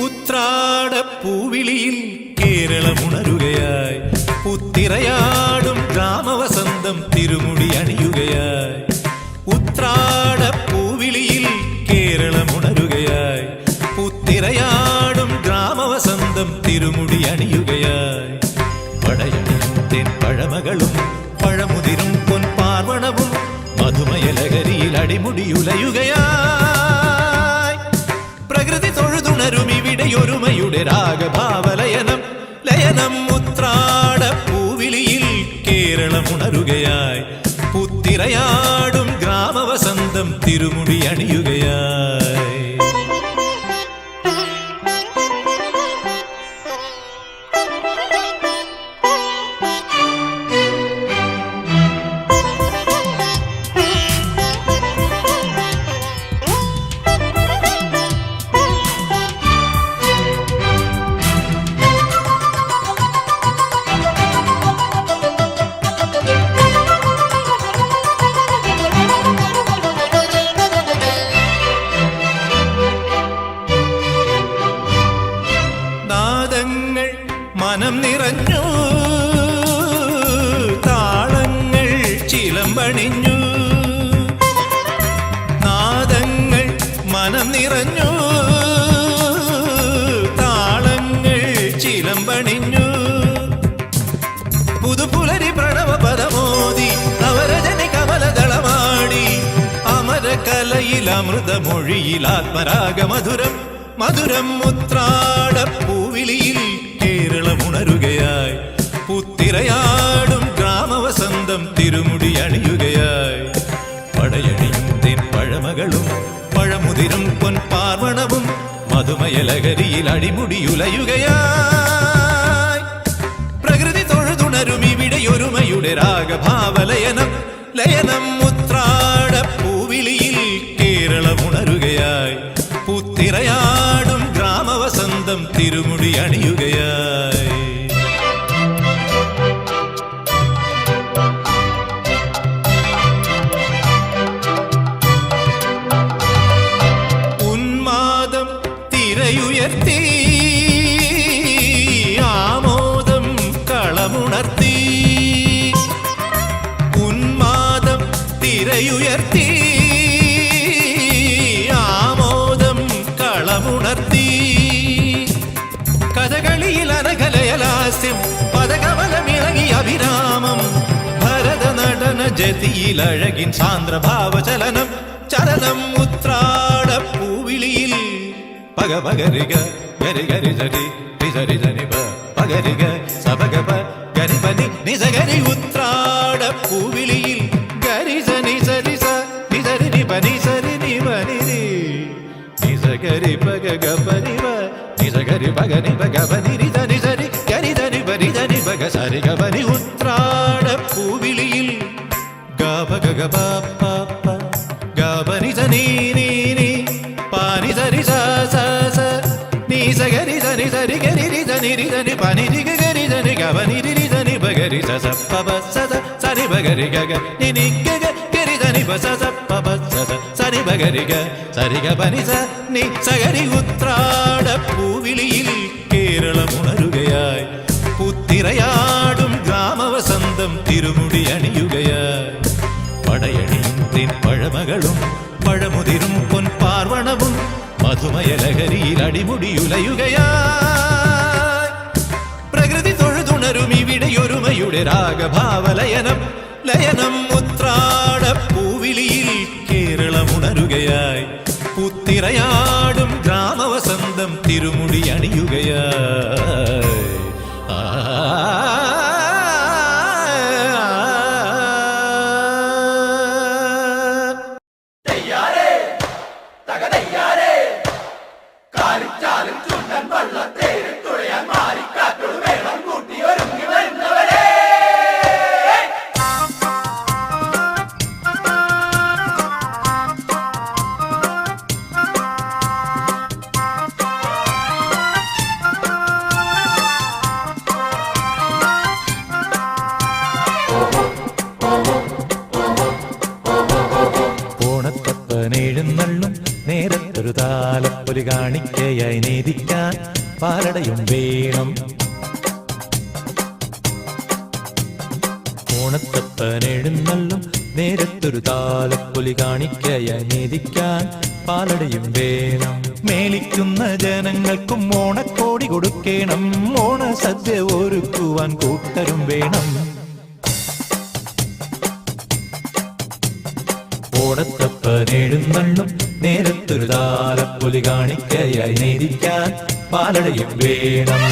ഉത്രാടപ്പൂവിളിയിൽ കേരളമുണരുകയായി പുത്തിരയാടും ഗ്രാമവസന്തം തിരുമുടി അണിയുകയായി. ഉത്രാടപ്പൂവിളിയിൽ കേരളമുണരുകയായി പുത്തിരയാടും ഗ്രാമവസന്തം തിരുമുടി അണിയുകയായി. പടയണിയും then പഴമകളും പഴമുതിരും പൊൻപാർവണവും മധുമയലഹരിയിൽ അടിമുടിയുലയുകയായി. പ്രകൃതി തൊഴുതുണരും ഇവിടെയൊരുമയുടെ രാഗഭാവലയനം ലയനം. ഉത്രാടപ്പൂവിളിയിൽ കേരളമുണരുകയായി പുത്തിരയാടും ഗ്രാമവസന്തം തിരുമുടി അണിയുകയായി. മനം നിറഞ്ഞു താളങ്ങൾ ചിലമ്പണിഞ്ഞു. നാദങ്ങൾ മനം നിറഞ്ഞു താളങ്ങൾ ചിലമ്പണിഞ്ഞു. പുതുപുലരി പ്രണവ പദമോദി നവരജനി കമലദളമാടി. അമരകലയിൽ അമൃതമൊഴിയിൽ ആത്മരാഗമധുരം മധുരം. ഉത്രാടപ്പൂവിളിയിൽ കേരളമുണരുകയായി പുത്തിരയാടും ഗ്രാമവസന്തം തിരുമുടി അണിയുകയായി. പടയണിയും തെൻ പഴമകളും പഴമുതിരും പൊൻപാർവണവും മധുമയലഹരിയിൽ അടിമുടിയുലയുകയായി. പ്രകൃതി തൊഴുതുണരും ഇവിടെയൊരുമയുടെ രാഗഭാവലയനം ലയനം. ഉത്രാടപ്പൂവിളിയിൽ കേരളമുണരുകയായി പുത്തിരയാടും ഗ്രാമവസന്തം തിരുമുടി അണിയുകയായി. ഉന്മാദം തിരയുയർത്തി ആമോദം കളമുണർത്തി. ഉന്മാദം തിരയുയർത്തി ണർത്തി. കഥകളിയിൽ അനകലയലാസ്യം പദകമലമിളകിയ അഭിരാമം. ഭരത നടന ജതിയിൽ അഴകിൻ സാന്ദ്രഭാവചലനം ചലനം. ഉത്രാടപ്പൂവിളിയിൽ പഗപഗരിക ഗരി ഗരി ജരി രിസരി ജനിപ പഗരിക സപഗപ ഗരിപനി നിസഗരി. ഉത്രാടപ്പൂവിളിയിൽ ഗരിസനി സരിസ നിസരി നിപനി സരി നിപനി നിസഗരി പഗ ഗപനിവ നിസഗരി പഗനി പഗപനി രിസനി സരി ഗരി ധനി പരി ധനി പഗ സരി ഗപനി. ഉത്രാടപ്പൂവിളിയിൽ ഗപ ഗപ പ ഗപനി സനി നീ നീ പാനി സരി സ സ സ നീ സഗരി ധനി സരി ഗരി രിസനി രിസനി പാനി രി ഗരി ധനി ഗപനി രി ധനി പഗരി സ സ പ പ സ സ സരി പഗരി ഗഗ നി നി ഗഗ ഗരി ധനി പ സ സ പ പ സ സ സരി പഗരി ഗ സരി ഗപനി സ നി സഗരി. ഉത്രാടപ്പൂവിളിയിൽ കേരളമുണരുകയായി പുത്തിരയാടും ഗ്രാമവസന്തം തിരുമുടി അണിയുകയായി. പടയണിയും തെൻ പഴമകളും പഴമുതിരും പൊൻപാർവണവും മധുമയലഹരിയിൽ അടിമുടിയുലയുകയായി. പ്രകൃതി തൊഴുതുണരും ഇവിടെയൊരുമയുടെ രാഗഭാവലയനം ലയനം. ഉത്രാടപ്പൂവിളിയിൽ കേരളമുണരുകയായി പുത്തിരയാടും ഗ്രാമവസന്തം തിരുമുടി അണിയുകയായി. താലപ്പൊലി കാണിക്കയായി നീതിക്കാൻ പാലടയും വേണം. ഓണത്തപ്പനെഴുന്നള്ളും നേരത്തൊരു താലപ്പൊലി കാണിക്കയായി നീതിക്കാൻ പാലടയും വേണം. മേളിക്കുന്ന ജനങ്ങൾക്കും ഓണക്കോടി കൊടുക്കണം. ഓണസദ്യ ഒരുക്കുവാൻ കൂട്ടരും വേണം. ഓണത്തപ്പനെഴുന്നള്ളും നേരത്തൊരു താലപ്പൊലി കാണിക്കയായി നീതിക്കാൻ പാലടയും വേണം.